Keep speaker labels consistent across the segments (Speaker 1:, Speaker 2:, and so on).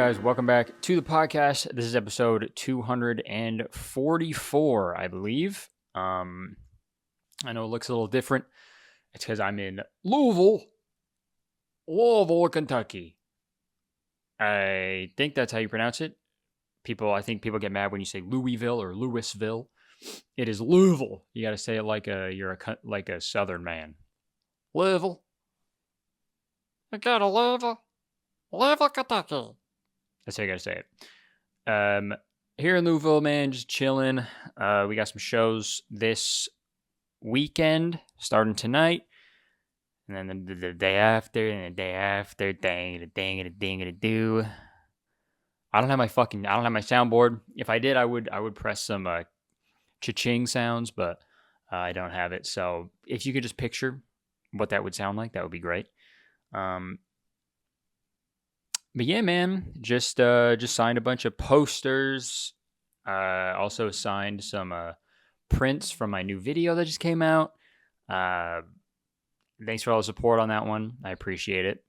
Speaker 1: guys? Welcome back to the podcast. This is episode 244, I believe. I know it looks a little different. It's because I'm in Louisville, Kentucky. I think that's how you pronounce it. I think people get mad when you say Louisville or Louisville. It is Louisville. You got to say it like you're a Southern man. Louisville. I got to Louisville, Kentucky. That's how you gotta say it. Here in Louisville, man, just chilling. We got some shows this weekend, starting tonight, and then the day after, and the day after, dang. I don't have my soundboard. If I did, I would press some cha-ching sounds, but I don't have it. So if you could just picture what that would sound like, that would be great. But yeah, man, just signed a bunch of posters. Also signed some prints from my new video that just came out. Thanks for all the support on that one. I appreciate it.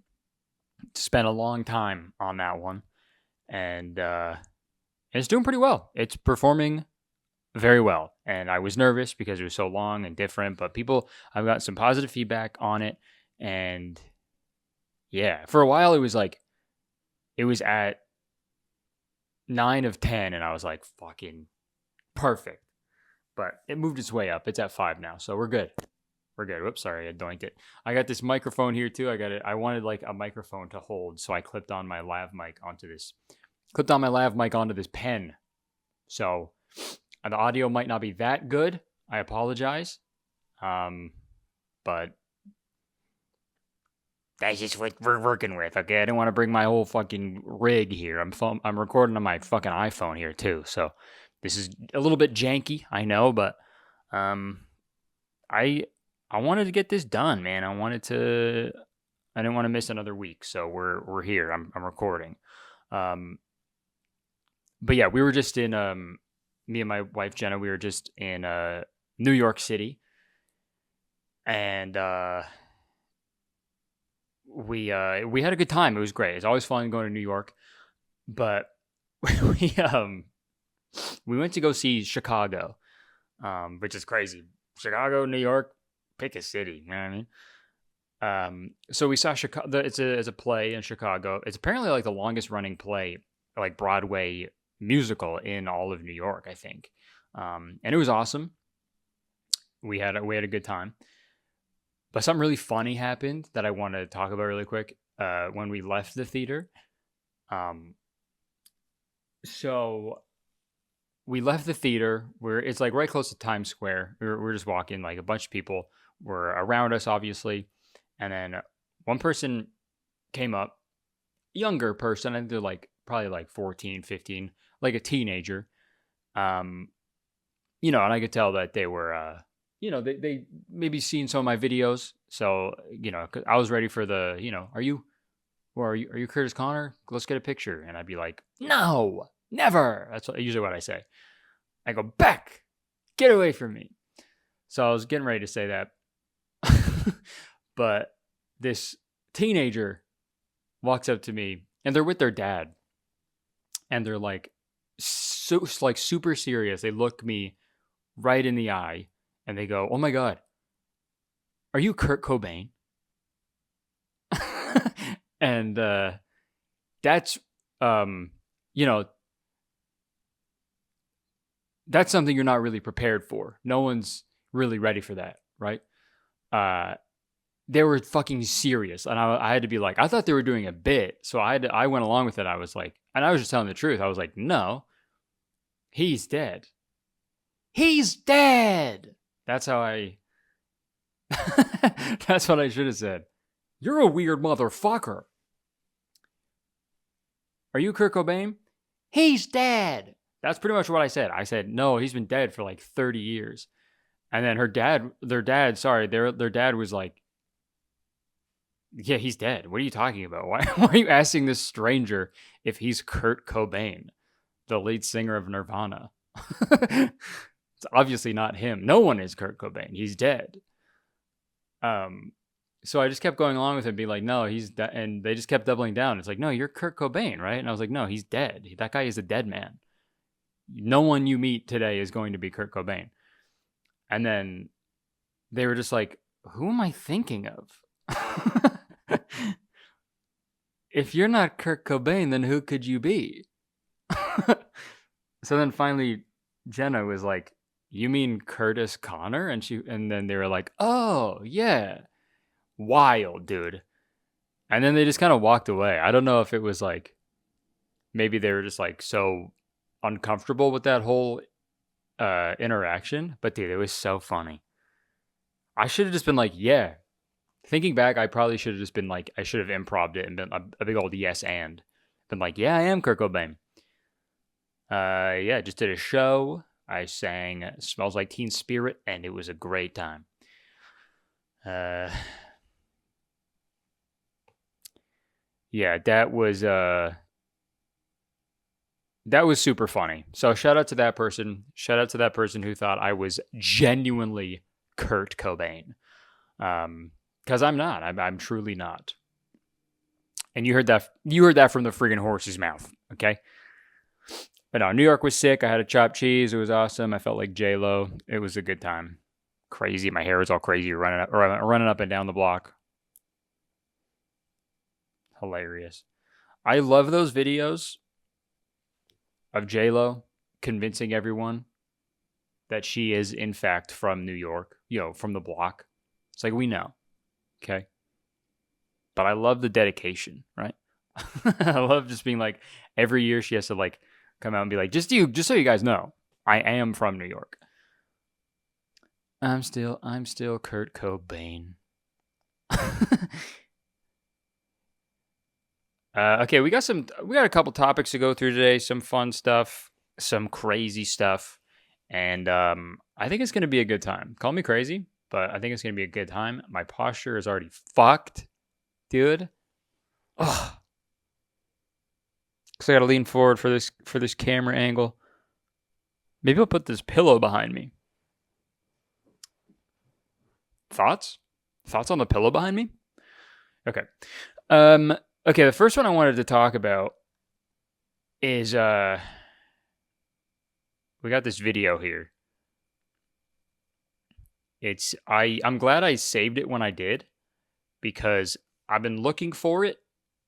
Speaker 1: Spent a long time on that one, and it's doing pretty well. It's performing very well, and I was nervous because it was so long and different. But I've got some positive feedback on it, and yeah, for a while it was at 9 of 10, and I was like, fucking perfect. But it moved its way up. It's at 5 now, so we're good. Whoops, sorry, I doinked it. I got this microphone here, too. I wanted, like, a microphone to hold, so I clipped on my lav mic onto this pen. So the audio might not be that good. I apologize. But that's just what we're working with, okay? I didn't want to bring my whole fucking rig here. I'm recording on my fucking iPhone here, too. So this is a little bit janky, I know, but I wanted to get this done, man. I didn't want to miss another week, so we're here. I'm recording. But yeah, we were just in me and my wife Jenna, we were just in New York City. And we had a good time. It was great. It's always fun going to New York. But we went to go see Chicago, which is crazy. Chicago, New York, pick a city. You know what I mean? So we saw Chicago. It's a play in Chicago. It's apparently like the longest running play, like Broadway musical in all of New York, I think. And it was awesome. We had a good time. But something really funny happened that I want to talk about really quick when we left the theater. So we left the theater. It's like right close to Times Square. We're just walking, like a bunch of people were around us, obviously. And then one person came up, younger person. I think they're probably like 14, 15, like a teenager. And I could tell that they were... they maybe seen some of my videos. So, I was ready for the, are you Curtis Connor? Let's get a picture. And I'd be like, no, never. That's usually what I say. I go, Beck, get away from me. So I was getting ready to say that. But this teenager walks up to me and they're with their dad. And they're super serious. They look me right in the eye. And they go, oh my God, are you Kurt Cobain? And that's, that's something you're not really prepared for. No one's really ready for that, right? They were fucking serious. And I had to be like, I thought they were doing a bit. So I went along with it. I was like, and I was just telling the truth. I was like, no, he's dead. He's dead. That's how that's what I should have said. You're a weird motherfucker. Are you Kurt Cobain? He's dead. That's pretty much what I said. I said, no, he's been dead for like 30 years. And then their dad was like, yeah, he's dead. What are you talking about? Why are you asking this stranger if he's Kurt Cobain, the lead singer of Nirvana? It's obviously not him. No one is Kurt Cobain. He's dead. So I just kept going along with it, being like, no, and they just kept doubling down. It's like, no, you're Kurt Cobain, right? And I was like, no, he's dead. That guy is a dead man. No one you meet today is going to be Kurt Cobain. And then they were just like, who am I thinking of? If you're not Kurt Cobain, then who could you be? So then finally, Jenna was like, you mean Curtis Connor? And then they were like, oh, yeah. Wild, dude. And then they just kind of walked away. I don't know if it was like, maybe they were just like so uncomfortable with that whole interaction. But dude, it was so funny. I should have just been like, yeah. Thinking back, I probably should have just been like, I should have improv'd it and been a big old yes and. Been like, yeah, I am Kurt Cobain. Yeah, just did a show. I sang Smells Like Teen Spirit, and it was a great time. Yeah, that was super funny. So shout out to that person. Shout out to that person who thought I was genuinely Kurt Cobain. Because I'm not. I'm truly not. And you heard that from the friggin' horse's mouth, okay? But no, New York was sick. I had a chopped cheese. It was awesome. I felt like J-Lo. It was a good time. Crazy. My hair was all crazy running up and down the block. Hilarious. I love those videos of J-Lo convincing everyone that she is, in fact, from New York, from the block. It's like, we know. Okay? But I love the dedication, right? I love just being like, every year she has to like come out and be like, just so you guys know, I am from New York. I'm still Kurt Cobain. Okay, we got a couple topics to go through today. Some fun stuff, some crazy stuff, and I think it's gonna be a good time. Call me crazy, but I think it's gonna be a good time. My posture is already fucked, dude. Ugh. Cause I gotta lean forward for this camera angle. Maybe I'll put this pillow behind me. Thoughts on the pillow behind me? Okay. Okay, the first one I wanted to talk about is we got this video here. I'm glad I saved it when I did, because I've been looking for it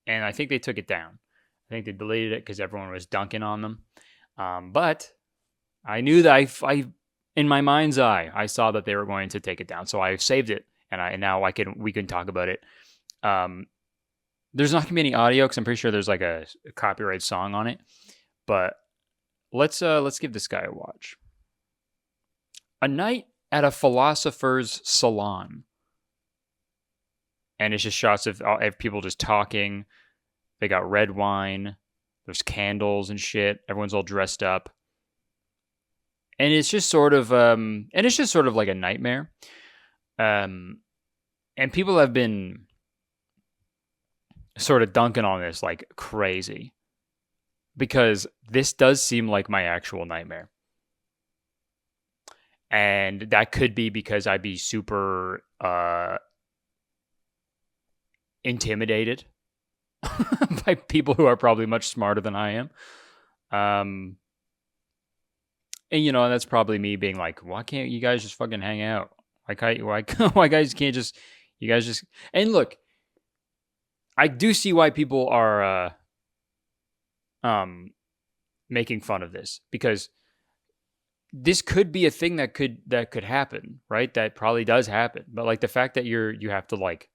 Speaker 1: and I think they took it down. I think they deleted it because everyone was dunking on them. But I knew that I in my mind's eye, I saw that they were going to take it down, so I saved it, and now we can talk about it. There's not gonna be any audio because I'm pretty sure there's like a copyright song on it. But let's give this guy a watch. A night at a philosopher's salon, and it's just shots of people just talking. They got red wine. There's candles and shit. Everyone's all dressed up. And it's just sort of like a nightmare. And people have been sort of dunking on this like crazy, because this does seem like my actual nightmare. And that could be because I'd be super intimidated by people who are probably much smarter than I am. And that's probably me being like, why can't you guys just fucking hang out? Why guys can't just, you guys just, and look, I do see why people are making fun of this, because this could be a thing that could happen, right? That probably does happen. But like the fact that you have to like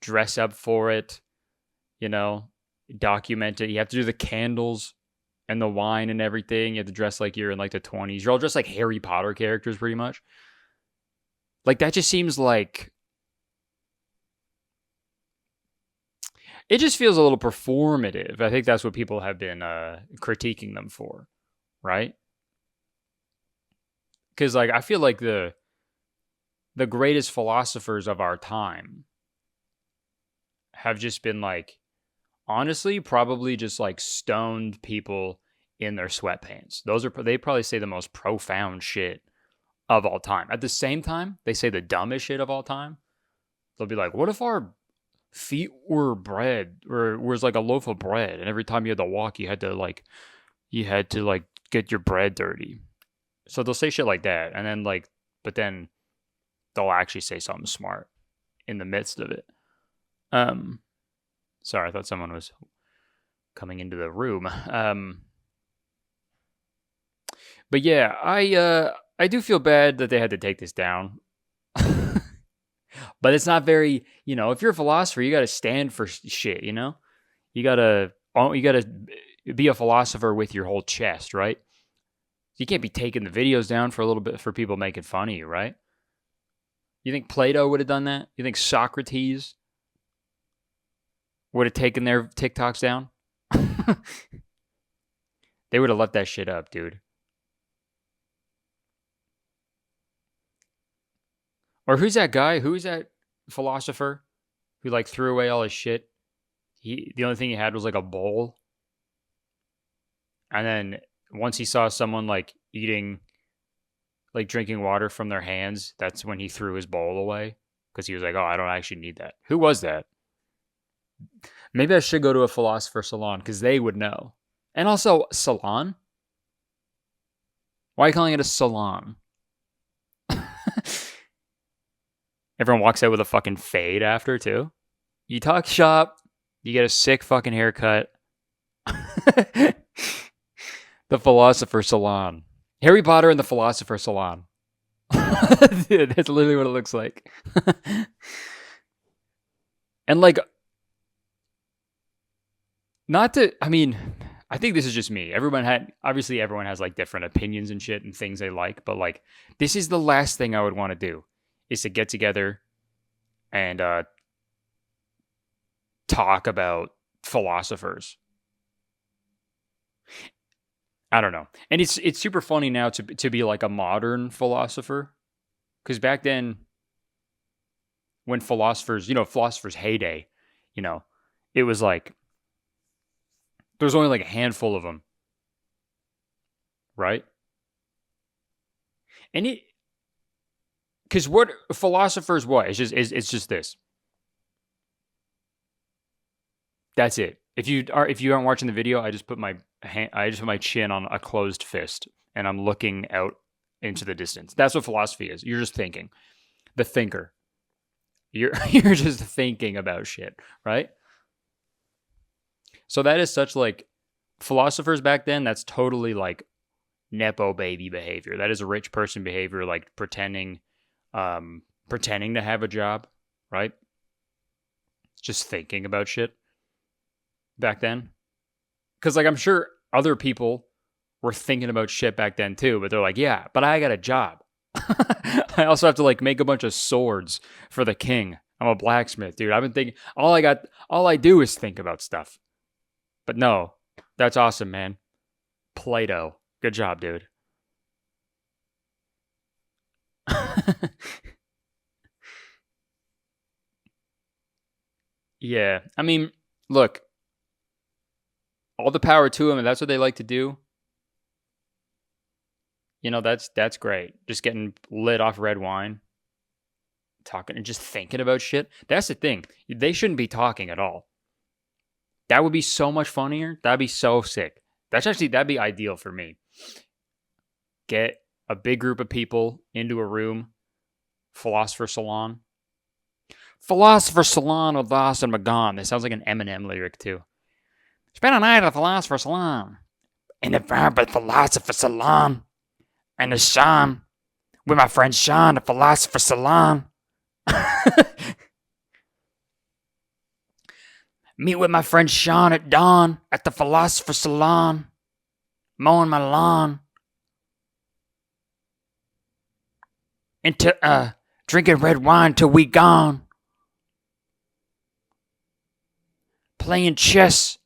Speaker 1: dress up for it, document it. You have to do the candles and the wine and everything. You have to dress like you're in like the 20s. You're all dressed like Harry Potter characters pretty much. Like that just seems like, it just feels a little performative. I think that's what people have been critiquing them for, right? Because like I feel like the greatest philosophers of our time have just been like, honestly, probably just like stoned people in their sweatpants. They probably say the most profound shit of all time. At the same time, they say the dumbest shit of all time. They'll be like, what if our feet were bread or was like a loaf of bread and every time you had to walk you had to get your bread dirty. So they'll say shit like that and then but then they'll actually say something smart in the midst of it. Um Sorry, I thought someone was coming into the room. But yeah, I do feel bad that they had to take this down. But it's not very, if you're a philosopher, you got to stand for shit, You got to be a philosopher with your whole chest, right? You can't be taking the videos down for a little bit for people making fun of you, right? You think Plato would have done that? You think Socrates would have taken their TikToks down? They would have left that shit up, dude. Or who's that guy? Who's that philosopher who threw away all his shit? The only thing he had was a bowl. And then once he saw someone eating, drinking water from their hands, that's when he threw his bowl away because he was like, "Oh, I don't actually need that." Who was that? Maybe I should go to a philosopher salon because they would know. And also, salon? Why are you calling it a salon? Everyone walks out with a fucking fade after, too. You talk shop, you get a sick fucking haircut. The Philosopher Salon. Harry Potter and the Philosopher Salon. Dude, that's literally what it looks like. And I think this is just me. Everyone has different opinions and shit and things they like, but this is the last thing I would want to do is to get together and talk about philosophers. I don't know. And it's super funny now to be a modern philosopher. Because back then, when philosophers heyday, it was there's only a handful of them. Right? And because what philosophers, what? It's just this. That's it. If you aren't watching the video, I just put my chin on a closed fist and I'm looking out into the distance. That's what philosophy is. You're just thinking. The thinker. You're just thinking about shit, right? So that is such philosophers back then, that's totally nepo baby behavior. That is a rich person behavior, pretending to have a job, right? Just thinking about shit back then. Because I'm sure other people were thinking about shit back then too, but they're like, yeah, but I got a job. I also have to make a bunch of swords for the king. I'm a blacksmith, dude. I've been thinking all I do is think about stuff. But no, that's awesome, man. Plato. Good job, dude. Yeah. Look, all the power to them, and that's what they like to do. That's great. Just getting lit off red wine, talking and just thinking about shit. That's the thing. They shouldn't be talking at all. That would be so much funnier. That'd be so sick. That'd be ideal for me. Get a big group of people into a room. Philosopher Salon. Philosopher Salon with Austin McGon. That sounds like an Eminem lyric too. Spend a night at the Philosopher Salon. In the Fabric Philosopher Salon. And the Sean. With my friend Sean, the Philosopher Salon. Meet with my friend Sean at dawn at the Philosopher Salon. Mowing my lawn. Into drinking red wine till we gone. Playing chess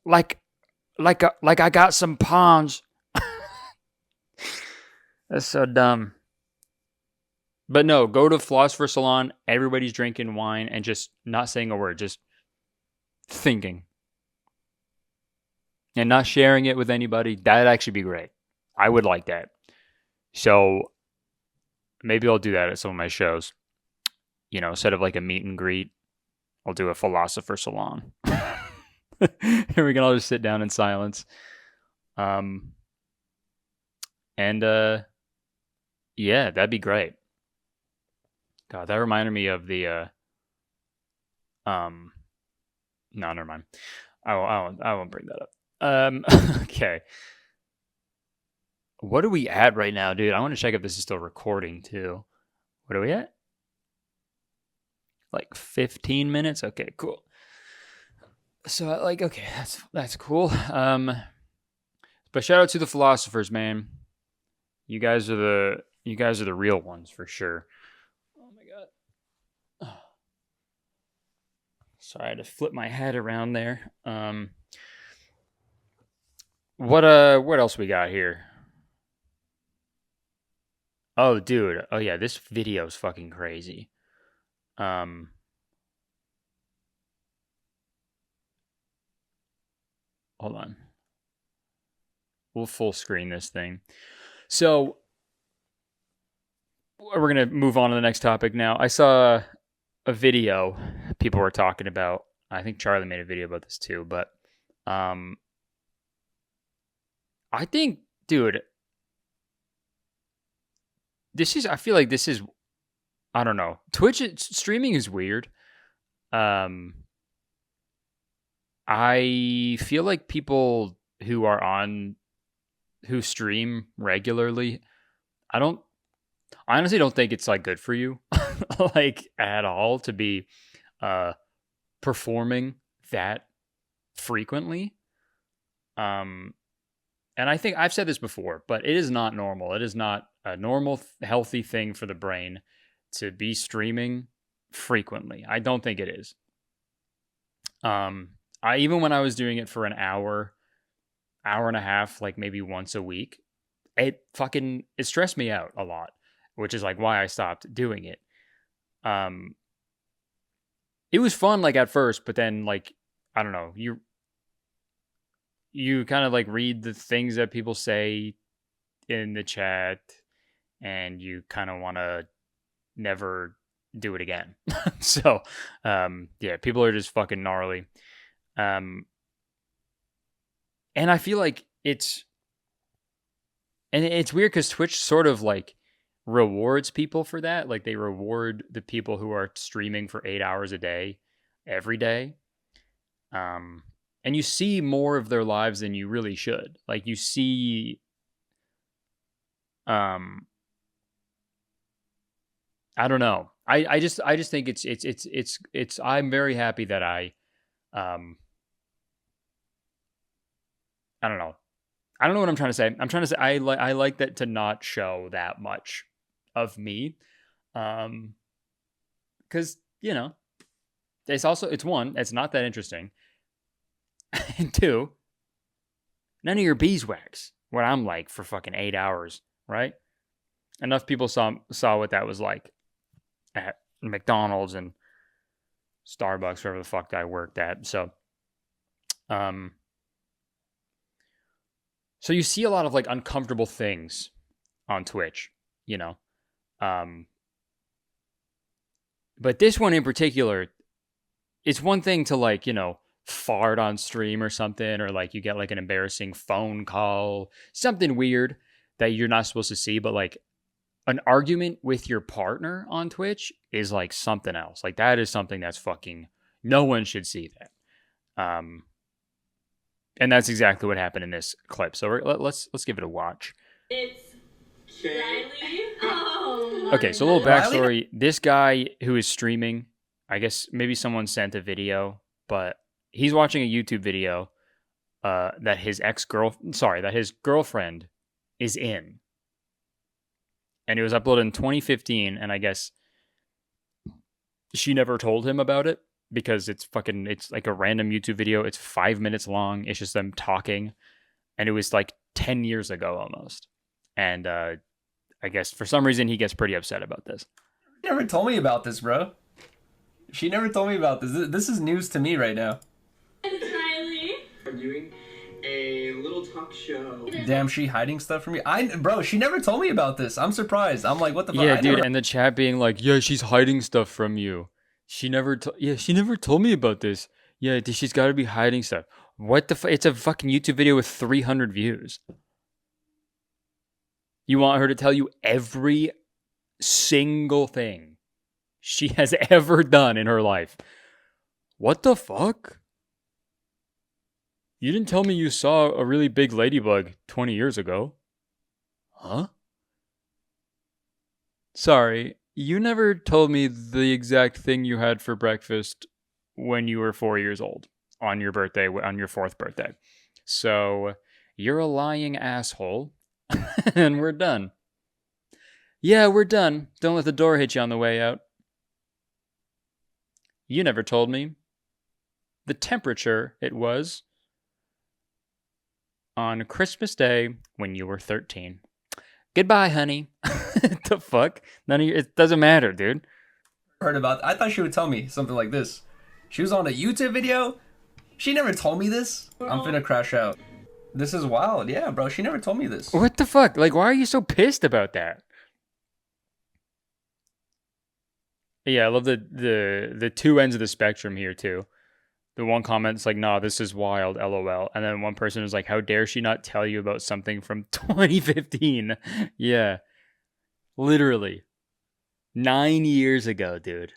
Speaker 1: like I got some pawns. That's so dumb. But no, go to Philosopher Salon. Everybody's drinking wine and just not saying a word, just thinking. And not sharing it with anybody. That'd actually be great. I would like that. So maybe I'll do that at some of my shows. You know, instead of like a meet and greet, I'll do a Philosopher Salon. Here we can all just sit down in silence. And yeah, that'd be great. God, that reminded me of the no, never mind. I won't bring that up. Okay. What are we at right now, dude? I want to check if this is still recording too. What are we at? Like 15 minutes? Okay, cool. So like, okay, that's cool. But shout out to the philosophers, man. You guys are the real ones for sure. Oh my god. Sorry, I had to flip my head around there. What else we got here? Oh, dude. Oh yeah, this video's fucking crazy. Hold on. We'll full screen this thing. So we're gonna move on to the next topic now. I saw a video people were talking about. I think Charlie made a video about this too, but I think, dude, I feel like this is, I don't know. Twitch streaming is weird. I feel like people who stream regularly, I honestly don't think it's like good for you, like at all, to be performing that frequently. And I think I've said this before, but it is not normal. It is not a normal, healthy thing for the brain to be streaming frequently. I don't think it is. Even when I was doing it for an hour and a half, like maybe once a week, it stressed me out a lot, which is like why I stopped doing it. It was fun like at first, but then like, I don't know, you kind of like read the things that people say in the chat and you kind of want to never do it again. So, yeah, people are just fucking gnarly. And I feel like it's weird because Twitch sort of like rewards people for that. Like they reward the people who are streaming for 8 hours a day, every day. And you see more of their lives than you really should. Like you see, I don't know. I just think it's I'm very happy that I don't know. I don't know what I'm trying to say. I'm trying to say I like that to not show that much of me. Cause you know, it's one, it's not that interesting. And two, none of your beeswax what I'm like for fucking 8 hours, right? Enough people saw what that was like at McDonald's and Starbucks, wherever the fuck I worked at. So you see a lot of like uncomfortable things on Twitch, you know. But this one in particular, it's one thing to like, you know, fart on stream or something, or like you get like an embarrassing phone call, something weird that you're not supposed to see, but like an argument with your partner on Twitch is like something else. Like that is something that's fucking, no one should see that. And that's exactly what happened in this clip. So let's give it a watch.
Speaker 2: It's Riley. Oh,
Speaker 1: okay, so a little backstory. This guy who is streaming, I guess maybe someone sent a video, but he's watching a YouTube video that his girlfriend is in. And it was uploaded in 2015, and I guess she never told him about it because it's like a random YouTube video. It's 5 minutes long. It's just them talking. And it was like 10 years ago almost. And I guess for some reason he gets pretty upset about this.
Speaker 3: She never told me about this, bro. She never told me about this. This is news to me right now.
Speaker 2: It's Riley.
Speaker 4: Arguing, a little talk show.
Speaker 3: Damn, she hiding stuff from me. Bro, she never told me about this. I'm surprised. I'm like, what the fuck?
Speaker 1: Yeah,
Speaker 3: I
Speaker 1: dude,
Speaker 3: never.
Speaker 1: and the chat being like, "Yeah, she's hiding stuff from you. She never told me about this. Yeah, she's got to be hiding stuff. What the fuck? It's a fucking YouTube video with 300 views. You want her to tell you every single thing she has ever done in her life? What the fuck? You didn't tell me you saw a really big ladybug 20 years ago. Huh? Sorry, you never told me the exact thing you had for breakfast when you were 4 years old on your birthday, on your 4th birthday. So, you're a lying asshole, and we're done. Yeah, we're done. Don't let the door hit you on the way out. You never told me the temperature it was on Christmas Day when you were 13. Goodbye, honey. The fuck? It doesn't matter, dude.
Speaker 3: Heard about. I thought she would tell me something like this. She was on a YouTube video. She never told me this. I'm finna crash out. This is wild. Yeah, bro. She never told me this.
Speaker 1: What the fuck? Like, why are you so pissed about that? Yeah, I love the two ends of the spectrum here too. The one comment's like, "Nah, this is wild, LOL," and then one person is like, "How dare she not tell you about something from 2015?" Yeah, literally 9 years ago, dude.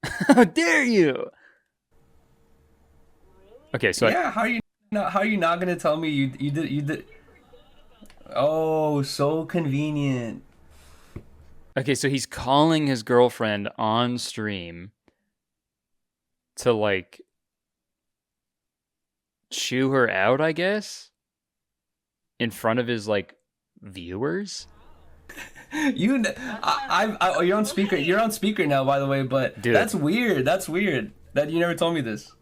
Speaker 1: How dare you? Okay, so
Speaker 3: Yeah, how are you not gonna tell me you did? Oh, so convenient.
Speaker 1: Okay, so he's calling his girlfriend on stream to like chew her out, I guess, in front of his like viewers.
Speaker 3: You're on speaker. You're on speaker now, by the way. But
Speaker 1: Dude.
Speaker 3: That's weird. That's weird. That you never told me this.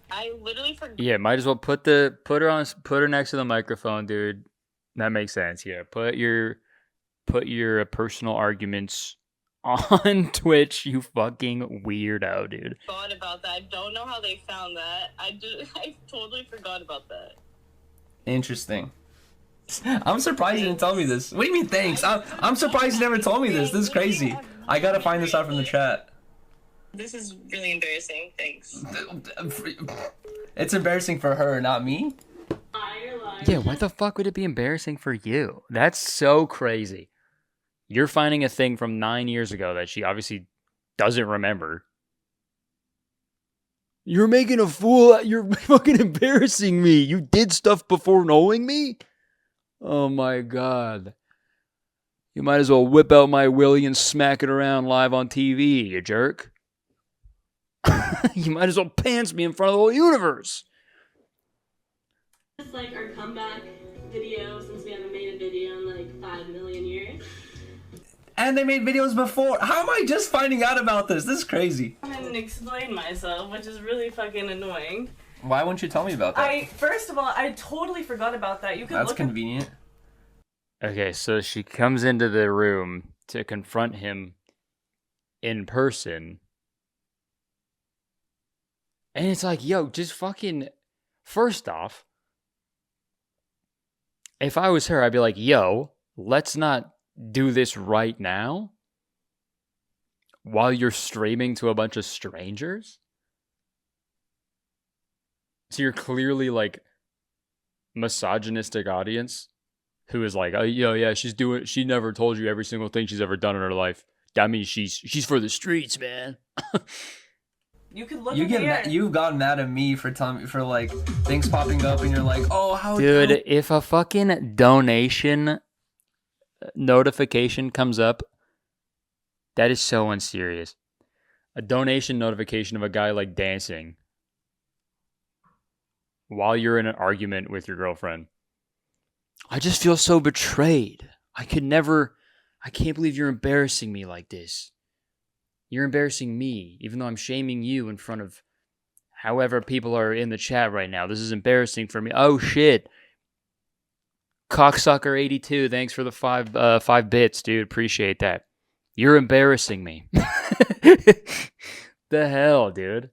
Speaker 2: I literally forgot.
Speaker 1: Yeah, might as well put her next to the microphone, dude. That makes sense. Yeah, put your personal arguments on Twitch, you fucking weirdo, dude.
Speaker 2: Forgot about that. I don't know how they found that. I totally forgot about that.
Speaker 3: Interesting. I'm surprised you didn't tell me this. What do you mean thanks? I'm surprised you never told me this. This is crazy. I gotta find this out from the chat.
Speaker 2: This is really embarrassing. Thanks.
Speaker 3: It's embarrassing for her, not me.
Speaker 1: Yeah, why the fuck would it be embarrassing for you? That's so crazy. You're finding a thing from 9 years ago that she obviously doesn't remember. You're making a fool. You're fucking embarrassing me. You did stuff before knowing me? Oh my god. You might as well whip out my willy and smack it around live on TV, you jerk. You might as well pants me in front of the whole universe.
Speaker 5: It's like our comeback video since we haven't made a video in like 5 million years.
Speaker 3: And they made videos before. How am I just finding out about this? This is crazy.
Speaker 5: I didn't explain myself, which is really fucking annoying.
Speaker 3: Why wouldn't you tell me about that?
Speaker 5: First of all, I totally forgot about that. You can
Speaker 3: That's
Speaker 5: look
Speaker 3: convenient.
Speaker 1: Okay, so she comes into the room to confront him in person. And it's like, yo, just fucking... First off, if I was her, I'd be like, yo, let's not do this right now while you're streaming to a bunch of strangers. So you're clearly like misogynistic audience who is like, oh yeah, she never told you every single thing she's ever done in her life. That means she's for the streets, man.
Speaker 5: You can look
Speaker 3: You've gotten mad at me for like things popping up and you're like, oh, how
Speaker 1: Dude, if a fucking donation notification comes up, that is so unserious. A donation notification of a guy like dancing while you're in an argument with your girlfriend. I just feel so betrayed. I can't believe you're embarrassing me like this. You're embarrassing me, even though I'm shaming you in front of however people are in the chat right now. This is embarrassing for me. Oh shit. Cocksucker82, thanks for the 5 bits, dude. Appreciate that. You're embarrassing me. The hell, dude.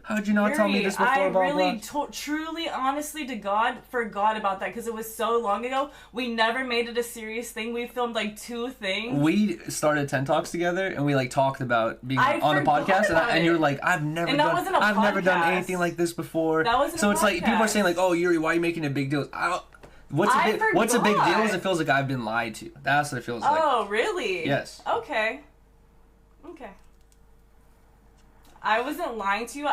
Speaker 3: how'd you not tell me this before?
Speaker 6: I
Speaker 3: Blah,
Speaker 6: really,
Speaker 3: blah.
Speaker 6: truly, honestly to God, forgot about that because it was so long ago. We never made it a serious thing. We filmed like 2 things.
Speaker 3: We started 10 Talks together, and we like talked about being on a
Speaker 6: forgot
Speaker 3: podcast,
Speaker 6: about
Speaker 3: and
Speaker 6: it.
Speaker 3: you were like, I've never
Speaker 6: And that wasn't a
Speaker 3: never done
Speaker 6: podcast.
Speaker 3: anything like this before.
Speaker 6: That wasn't
Speaker 3: so
Speaker 6: a
Speaker 3: it's like people are saying like,
Speaker 6: podcast.
Speaker 3: oh, Yuri, why are you making a big deal? What's a big deal is it feels like I've been lied to. That's what it feels like.
Speaker 6: Oh, really?
Speaker 3: Yes.
Speaker 6: Okay. I wasn't lying to you.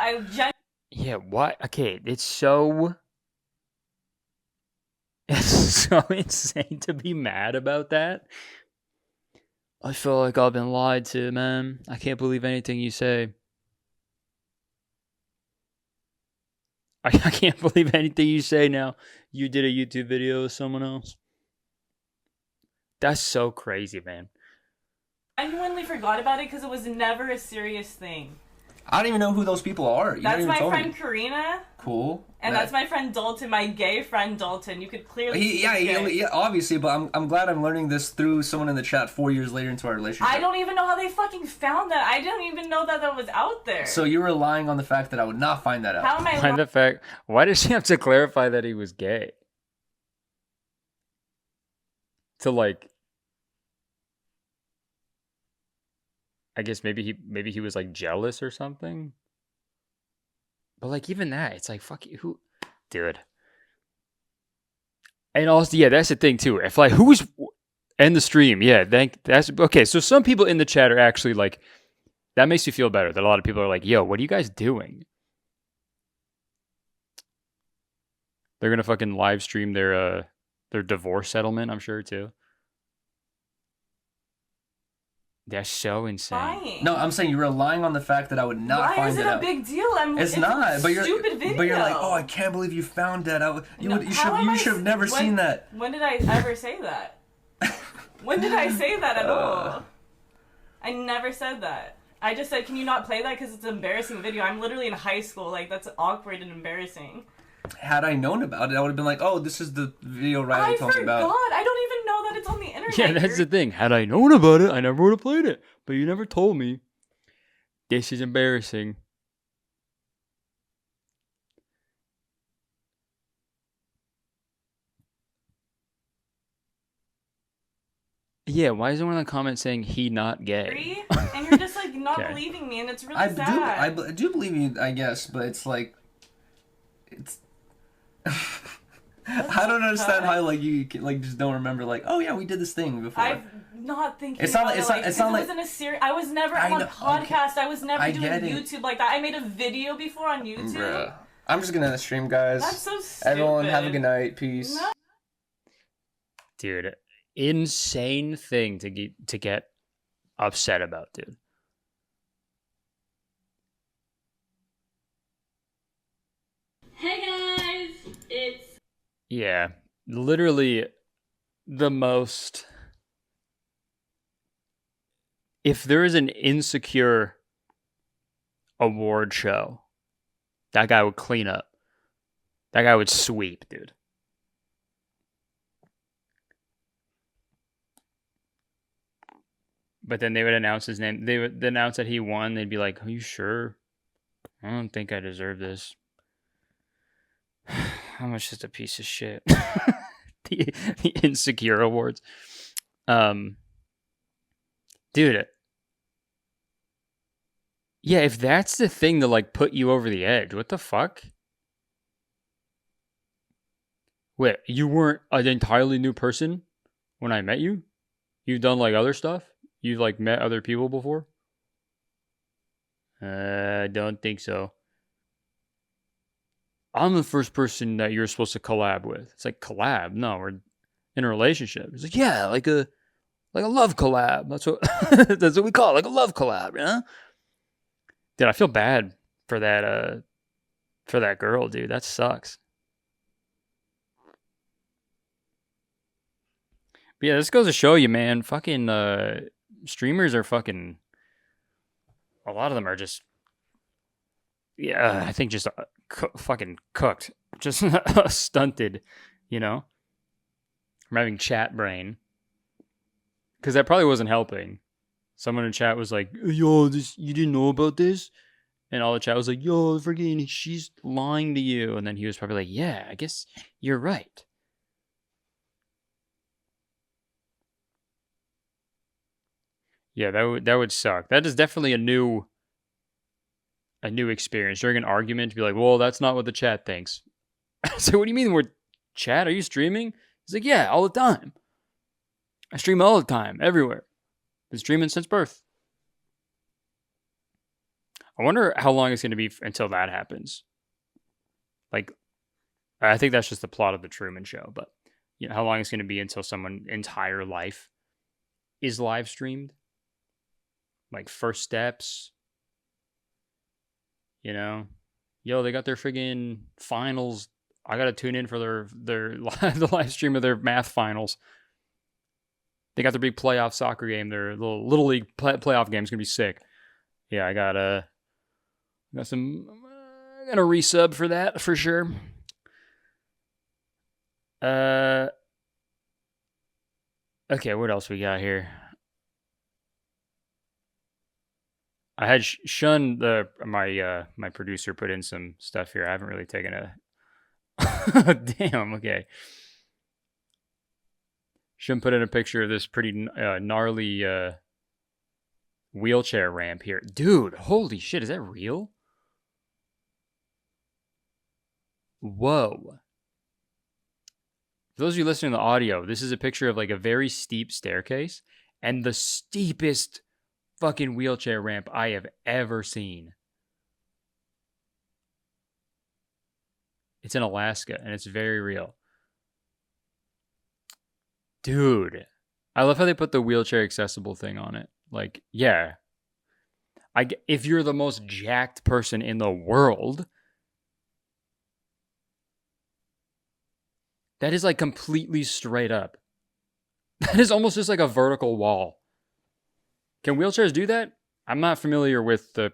Speaker 1: Yeah, what? Okay, it's so insane to be mad about that. I feel like I've been lied to, man. I can't believe anything you say. I can't believe anything you say now. You did a YouTube video with someone else. That's so crazy, man.
Speaker 6: I genuinely forgot about it because it was never a serious thing.
Speaker 3: I don't even know who those people are.
Speaker 6: That's my friend Karina.
Speaker 3: Cool.
Speaker 6: And that's my friend Dalton, my gay friend Dalton. You could clearly see
Speaker 3: yeah, obviously, but I'm glad I'm learning this through someone in the chat 4 years later into our relationship.
Speaker 6: I don't even know how they fucking found that. I didn't even know that was out there.
Speaker 3: So you're relying on the fact that I would not find that out.
Speaker 6: How am I
Speaker 1: Why does she have to clarify that he was gay? To like, I guess maybe he was like jealous or something. But like even that, it's like fuck you, who, dude. And also, yeah, that's the thing too. If like who's in the stream, yeah, that's okay. So some people in the chat are actually like, that makes you feel better. That a lot of people are like, yo, what are you guys doing? They're gonna fucking live stream their divorce settlement, I'm sure too. That's so insane.
Speaker 6: lying?
Speaker 3: No, I'm saying you're relying on the fact that I would not find it out.
Speaker 6: Why is it a big deal?
Speaker 3: It's not. But you're
Speaker 6: stupid video.
Speaker 3: But you're like, oh, I can't believe you found that out. You should have never seen that.
Speaker 6: When did I ever say that? When did I say that at all? I never said that. I just said, can you not play that because it's an embarrassing video? I'm literally in high school. Like, that's awkward and embarrassing.
Speaker 3: Had I known about it, I would have been like, oh, this is the video Riley told me about.
Speaker 6: I don't even know that it's on the internet.
Speaker 1: Yeah, that's the thing. Had I known about it, I never would have played it. But you never told me. This is embarrassing. Yeah, why is everyone in the comments saying he not gay?
Speaker 6: And you're just like not
Speaker 1: Okay.
Speaker 6: believing me, and it's really sad.
Speaker 3: I do believe you, I guess, but it's like, it's. I don't understand how like you like just don't remember like, oh yeah, we did this thing before.
Speaker 6: I'm not thinking.
Speaker 3: It's not
Speaker 6: about
Speaker 3: it's
Speaker 6: it,
Speaker 3: not
Speaker 6: like,
Speaker 3: it's not like
Speaker 6: wasn't a series. I was never on a podcast. I was never doing YouTube like that. I made a video before on YouTube.
Speaker 3: Bruh. I'm just gonna stream, guys.
Speaker 6: That's so stupid.
Speaker 3: Everyone have a good night. Peace.
Speaker 6: No.
Speaker 1: Dude, insane thing to get upset about, dude.
Speaker 5: Hey guys, it's
Speaker 1: Yeah, literally the most. If there is an insecure award show, that guy would clean up. That guy would sweep, dude. But then they would announce his name. They would announce that he won. They'd be like, "Are you sure? I don't think I deserve this." How much is a piece of shit? the insecure awards. Dude. Yeah, if that's the thing to like put you over the edge, what the fuck? Wait, you weren't an entirely new person when I met you? You've done like other stuff? You've like met other people before? I don't think so. I'm the first person that you're supposed to collab with. It's like, collab? No, we're in a relationship. It's like, yeah, like a love collab. That's what we call it, like a love collab, you know? Dude, I feel bad for that girl, dude. That sucks. But yeah, this goes to show you, man. Fucking streamers are fucking. A lot of them are just. Yeah, I think just fucking cooked, just stunted, you know, from having chat brain. Because that probably wasn't helping. Someone in chat was like, "Yo, you didn't know about this," And all the chat was like, yo, freaking, she's lying to you. And then he was probably like, yeah, I guess you're right. Yeah, that would suck. That is definitely a new experience during an argument to be like, well, that's not what the chat thinks. So what do you mean we're chat? Are you streaming? He's like, yeah, all the time. I stream all the time, everywhere. Been streaming since birth. I wonder how long it's going to be until that happens. Like, I think that's just the plot of the Truman Show, but you know how long it's going to be until someone's entire life is live streamed. Like first steps, you know, yo, they got their friggin' finals. I gotta tune in for their the live stream of their math finals. They got their big playoff soccer game. Their little league playoff game is gonna be sick. Yeah, I got a resub for that for sure. Okay, what else we got here? I had Shun, my producer, put in some stuff here. I haven't really taken a damn. Okay, Shun put in a picture of this pretty gnarly wheelchair ramp here, dude. Holy shit, is that real? Whoa. For those of you listening to the audio, this is a picture of like a very steep staircase and the steepest fucking wheelchair ramp I have ever seen. It's in Alaska and it's very real. Dude, I love how they put the wheelchair accessible thing on it. Like, yeah. If you're the most jacked person in the world, that is like completely straight up. That is almost just like a vertical wall. Can wheelchairs do that? I'm not familiar with the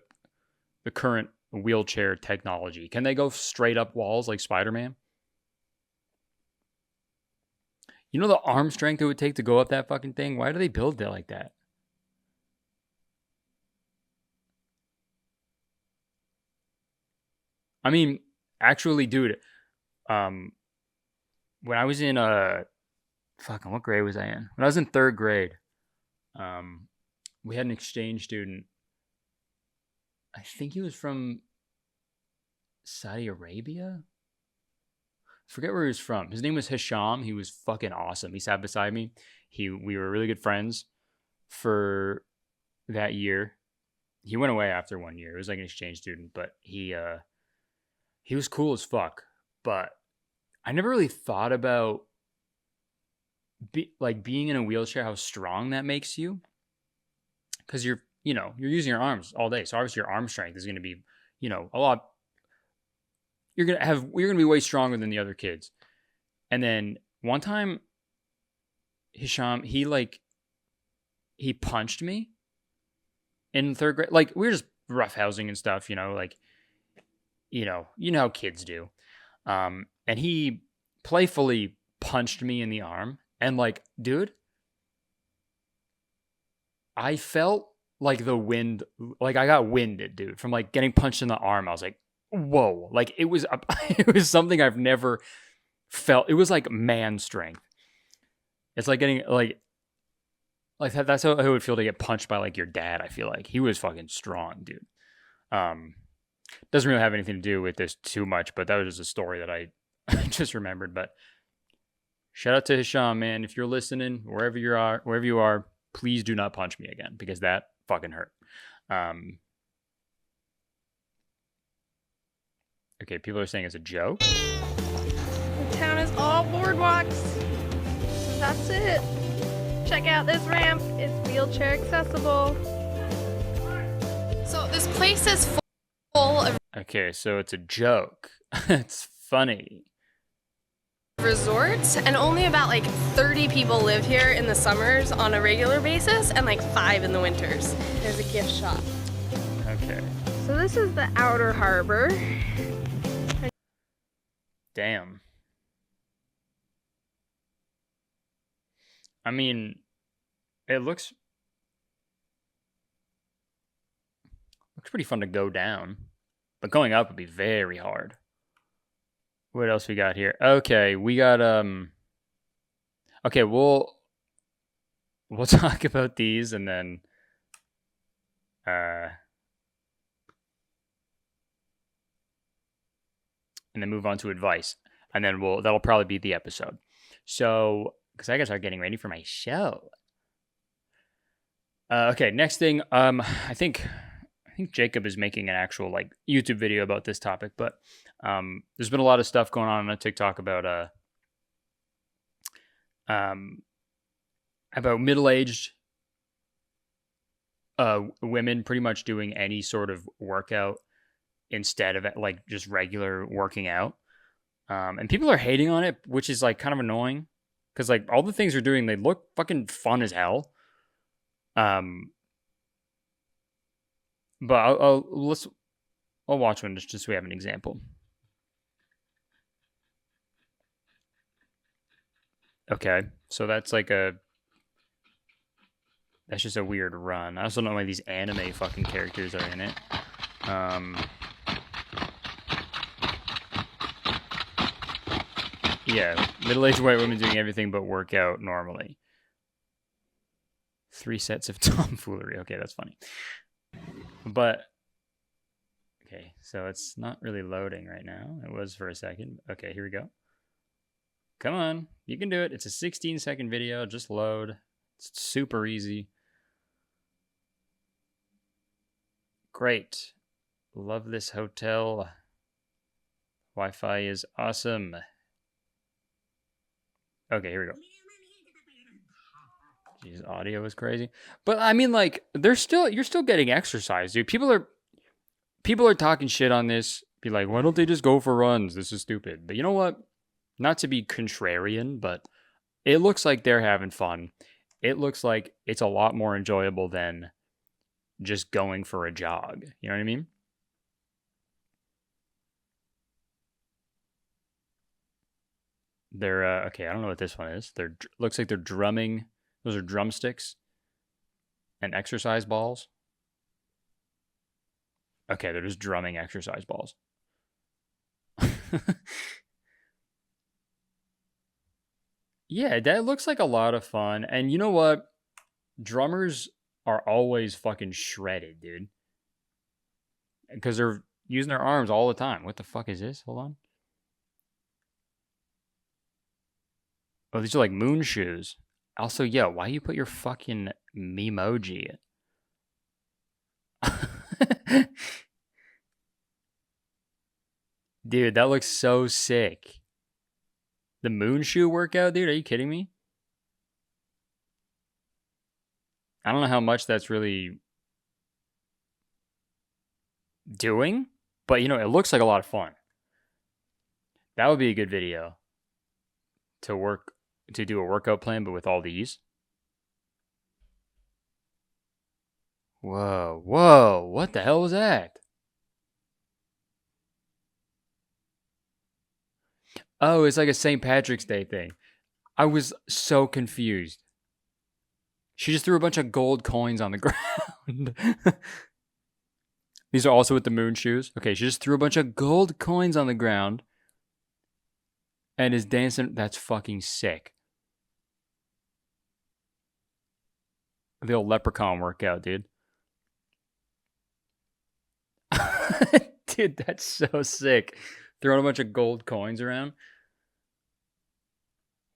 Speaker 1: current wheelchair technology. Can they go straight up walls like Spider-Man? You know the arm strength it would take to go up that fucking thing? Why do they build it like that? I mean, actually, dude, when I was in what grade was I in? When I was in 3rd grade, we had an exchange student. I think he was from Saudi Arabia. I forget where he was from. His name was Hisham. He was fucking awesome. He sat beside me. We were really good friends for that year. He went away after 1 year. It was like an exchange student, but he was cool as fuck. But I never really thought about being in a wheelchair, how strong that makes you. Because you're using your arms all day. So obviously your arm strength is going to be, a lot. You're going to be way stronger than the other kids. And then one time, Hisham, he punched me in 3rd grade. Like, we were just roughhousing and stuff, like, you know how kids do. And he playfully punched me in the arm. And like, dude, I felt like the wind, like I got winded, dude, from like getting punched in the arm. I was like, whoa, like it was something I've never felt. It was like man strength. It's like getting like that's how it would feel to get punched by like your dad. I feel like he was fucking strong, dude. Doesn't really have anything to do with this too much, but that was just a story that I just remembered. But shout out to Hisham, man. If you're listening, wherever you are, please do not punch me again because that fucking hurt. Okay, people are saying it's a joke.
Speaker 7: The town is all boardwalks. That's it. Check out this ramp. It's wheelchair accessible.
Speaker 8: So this place is full of
Speaker 1: Okay, so it's a joke. It's funny.
Speaker 7: resorts, and only about like 30 people live here in the summers on a regular basis, and like 5 in the winters. There's a gift shop.
Speaker 1: Okay.
Speaker 7: So this is the outer harbor.
Speaker 1: Damn. I mean, it looks pretty fun to go down. But going up would be very hard. What else we got here? Okay, we got okay, we'll talk about these and then move on to advice. And then that'll probably be the episode. So, because I guess I'm getting ready for my show. Okay, next thing, I think Jacob is making an actual like YouTube video about this topic, but there's been a lot of stuff going on TikTok about middle-aged women pretty much doing any sort of workout instead of like just regular working out. And people are hating on it, which is like kind of annoying because like all the things they're doing, they look fucking fun as hell. But I'll watch one just so we have an example. Okay, so that's just a weird run. I also don't know why these anime fucking characters are in it. Yeah, middle-aged white women doing everything but work out normally. 3 sets of tomfoolery. Okay, that's funny. But, okay, so it's not really loading right now. It was for a second. Okay, here we go. Come on, you can do it. It's a 16-second video. Just load. It's super easy. Great. Love this hotel. Wi-Fi is awesome. Okay, here we go. Jeez, audio is crazy. But I mean, like, you're still getting exercise, dude. People are talking shit on this. Be like, why don't they just go for runs? This is stupid. But you know what? Not to be contrarian, but it looks like they're having fun. It looks like it's a lot more enjoyable than just going for a jog. You know what I mean? They're okay. I don't know what this one is. Looks like they're drumming. Those are drumsticks and exercise balls. Okay, they're just drumming exercise balls. Yeah, that looks like a lot of fun. And you know what? Drummers are always fucking shredded, dude. Because they're using their arms all the time. What the fuck is this? Hold on. Oh, these are like moon shoes. Also, yo, why you put your fucking memoji? Dude, that looks so sick. The moon shoe workout, dude? Are you kidding me? I don't know how much that's really doing, but you know, it looks like a lot of fun. That would be a good video to do a workout plan, but with all these. Whoa, what the hell was that? Oh, it's like a St. Patrick's Day thing. I was so confused. She just threw a bunch of gold coins on the ground. These are also with the moon shoes. Okay, she just threw a bunch of gold coins on the ground and is dancing. That's fucking sick. The old leprechaun workout, dude. Dude, that's so sick. Throwing a bunch of gold coins around.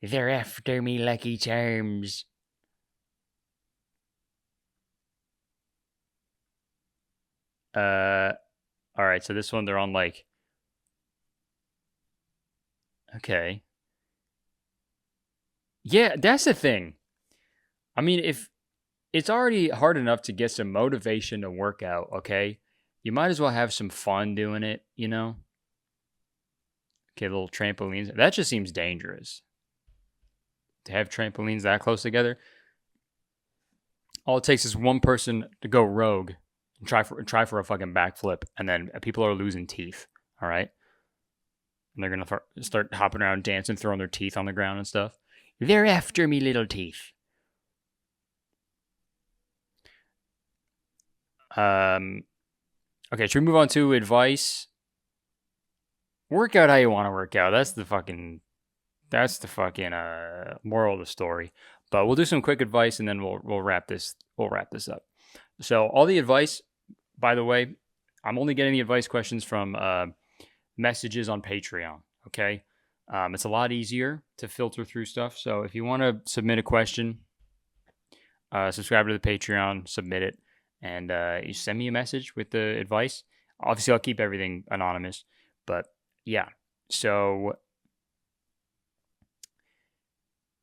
Speaker 1: They're after me, Lucky Charms. Alright, so this one they're on like... Okay. Yeah, that's the thing. I mean, if it's already hard enough to get some motivation to work out, okay? You might as well have some fun doing it, you know? Okay, little trampolines. That just seems dangerous. To have trampolines that close together. All it takes is one person to go rogue and try for a fucking backflip, and then people are losing teeth, all right? And they're going to start hopping around, dancing, throwing their teeth on the ground and stuff. They're after me, little teeth. Okay, should we move on to advice? Work out how you want to work out. That's the fucking moral of the story. But we'll do some quick advice and then we'll wrap this up. So all the advice, by the way, I'm only getting the advice questions from messages on Patreon. Okay, it's a lot easier to filter through stuff. So if you want to submit a question, subscribe to the Patreon, submit it, and you send me a message with the advice. Obviously, I'll keep everything anonymous, but yeah. So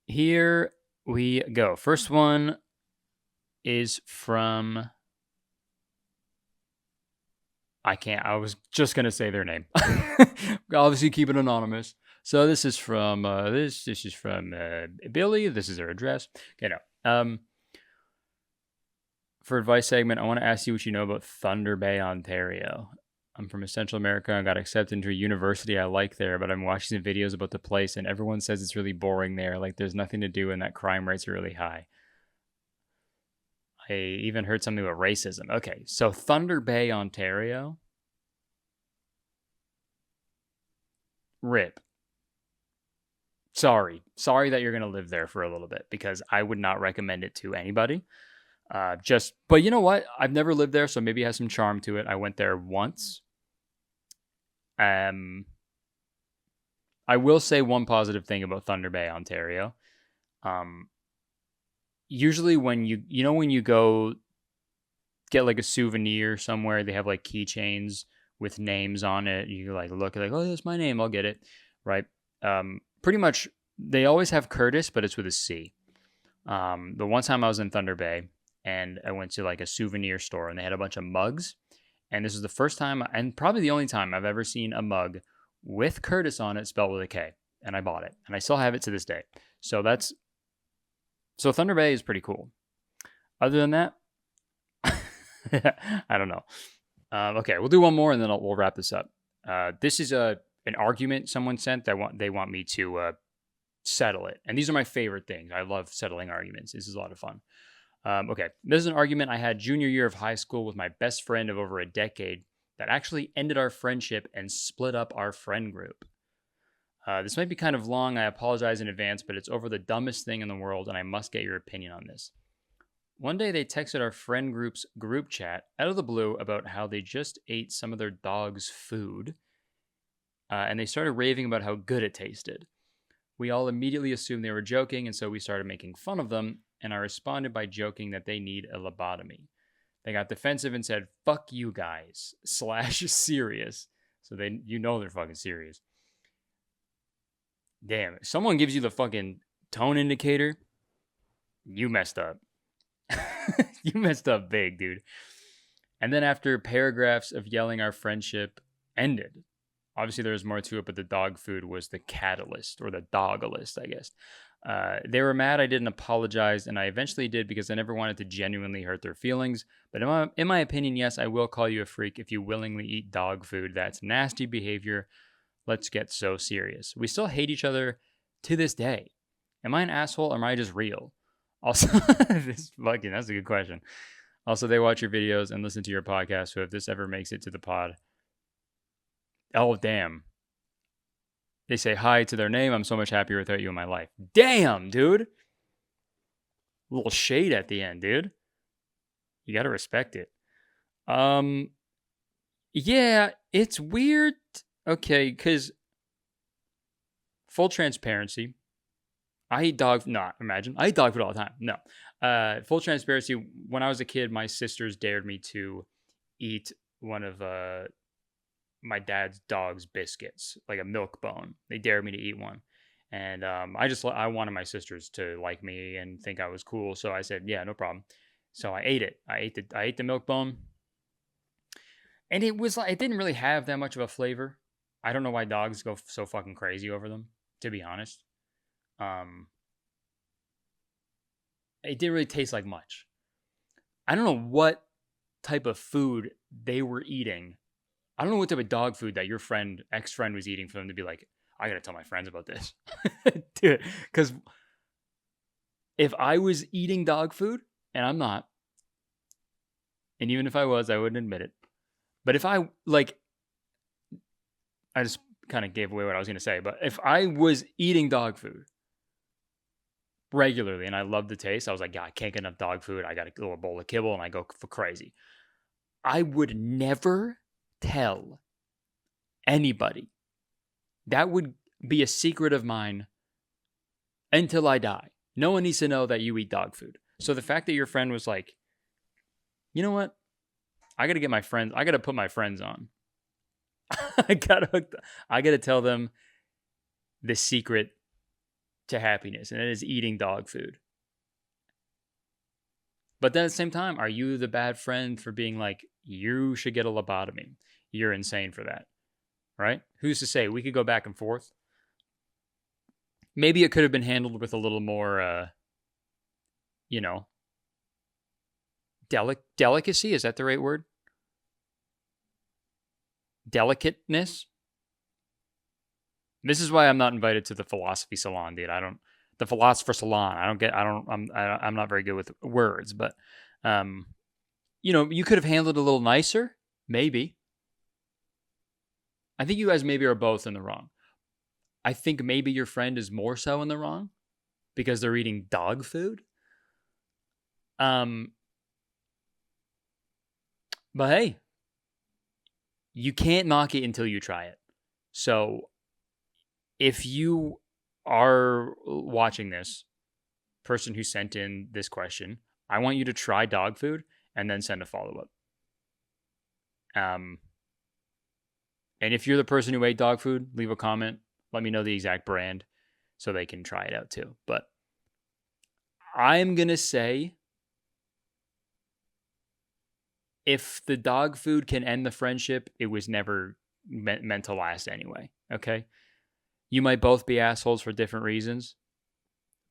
Speaker 1: here we go. First one is from... I was just going to say their name. Obviously, keep it anonymous. So this is from this is from Billy. This is their address. Okay, no. For advice segment, I want to ask you what you know about Thunder Bay, Ontario. I'm from Central America and got accepted into a university I like there, but I'm watching some videos about the place and everyone says it's really boring there. Like there's nothing to do and that crime rates are really high. I even heard something about racism. Okay, so Thunder Bay, Ontario. Rip. Sorry that you're going to live there for a little bit because I would not recommend it to anybody. But you know what? I've never lived there, so maybe it has some charm to it. I went there once. I will say one positive thing about Thunder Bay, Ontario. Usually when you go get like a souvenir somewhere, they have like keychains with names on it. You like look like, oh, that's my name. I'll get it. Right. Pretty much they always have Curtis, but it's with a C. The one time I was in Thunder Bay and I went to like a souvenir store and they had a bunch of mugs. And this is the first time and probably the only time I've ever seen a mug with Curtis on it spelled with a K. And I bought it and I still have it to this day. So Thunder Bay is pretty cool. Other than that, I don't know. Okay, we'll do one more and then we'll wrap this up. This is an argument someone sent that they want me to settle it. And these are my favorite things. I love settling arguments. This is a lot of fun. Okay, this is an argument I had junior year of high school with my best friend of over a decade that actually ended our friendship and split up our friend group. This might be kind of long. I apologize in advance, but it's over the dumbest thing in the world, and I must get your opinion on this. One day, they texted our friend group's group chat out of the blue about how they just ate some of their dog's food, and they started raving about how good it tasted. We all immediately assumed they were joking, and so we started making fun of them, and I responded by joking that they need a lobotomy. They got defensive and said, "Fuck you guys," / serious. So they're fucking serious. Damn, if someone gives you the fucking tone indicator, you messed up. You messed up big, dude. And then after paragraphs of yelling, our friendship ended. Obviously, there was more to it, but the dog food was the catalyst, or the dogalist, I guess. They were mad I didn't apologize, and I eventually did because I never wanted to genuinely hurt their feelings. But in my opinion, yes, I will call you a freak if you willingly eat dog food. That's nasty behavior. Let's get so serious. We still hate each other to this day. Am I an asshole or am I just real? Also, that's a good question. Also, they watch your videos and listen to your podcast, so if this ever makes it to the pod, oh, damn. They say hi to their name. I'm so much happier without you in my life. Damn, dude. A little shade at the end, dude. You got to respect it. Yeah, it's weird. Okay, because full transparency, I eat dog. Not imagine I eat dog food all the time. No, full transparency. When I was a kid, my sisters dared me to eat one of my dad's dog's biscuits, like a milk bone. They dared me to eat one, and I wanted my sisters to like me and think I was cool. So I said, yeah, no problem. So I ate it. I ate the milk bone, and it didn't really have that much of a flavor. I don't know why dogs go so fucking crazy over them, to be honest. It didn't really taste like much. I don't know what type of food they were eating. I don't know what type of dog food that your ex-friend was eating for them to be like, I gotta tell my friends about this. Dude, because if I was eating dog food, and I'm not, and even if I was, I wouldn't admit it. But if I like, I just kind of gave away what I was going to say. But if I was eating dog food regularly and I loved the taste, I was like, yeah, I can't get enough dog food. I got a little bowl of kibble and I go for crazy. I would never tell anybody. That would be a secret of mine until I die. No one needs to know that you eat dog food. So the fact that your friend was like, you know what? I got to get my friends. I got to put my friends on. I gotta tell them the secret to happiness, and it is eating dog food. But then at the same time, are you the bad friend for being like, you should get a lobotomy? You're insane for that, right? Who's to say? We could go back and forth. Maybe it could have been handled with a little more, delicacy. Is that the right word? Delicateness. This is why I'm not invited to the philosophy salon, dude. The philosopher salon. I'm not very good with words, but, you could have handled it a little nicer. Maybe. I think you guys maybe are both in the wrong. I think maybe your friend is more so in the wrong because they're eating dog food. But hey, you can't knock it until you try it. So if you are watching this, person who sent in this question, I want you to try dog food and then send a follow-up. And if you're the person who ate dog food, leave a comment. Let me know the exact brand so they can try it out too. But I'm going to say, if the dog food can end the friendship, it was never meant to last anyway, okay? You might both be assholes for different reasons,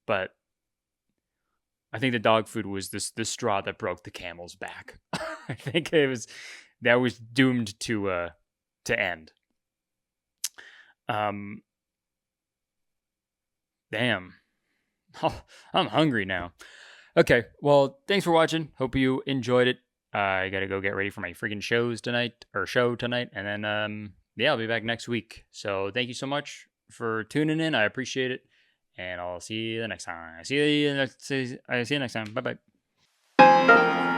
Speaker 1: but I think the dog food was the straw that broke the camel's back. I think that was doomed to end. Damn. Oh, I'm hungry now. Okay, well, thanks for watching. Hope you enjoyed it. I gotta go get ready for my freaking show tonight, and then I'll be back next week. So thank you so much for tuning in. I appreciate it, and I'll see you the next time. I see you next time. Bye bye.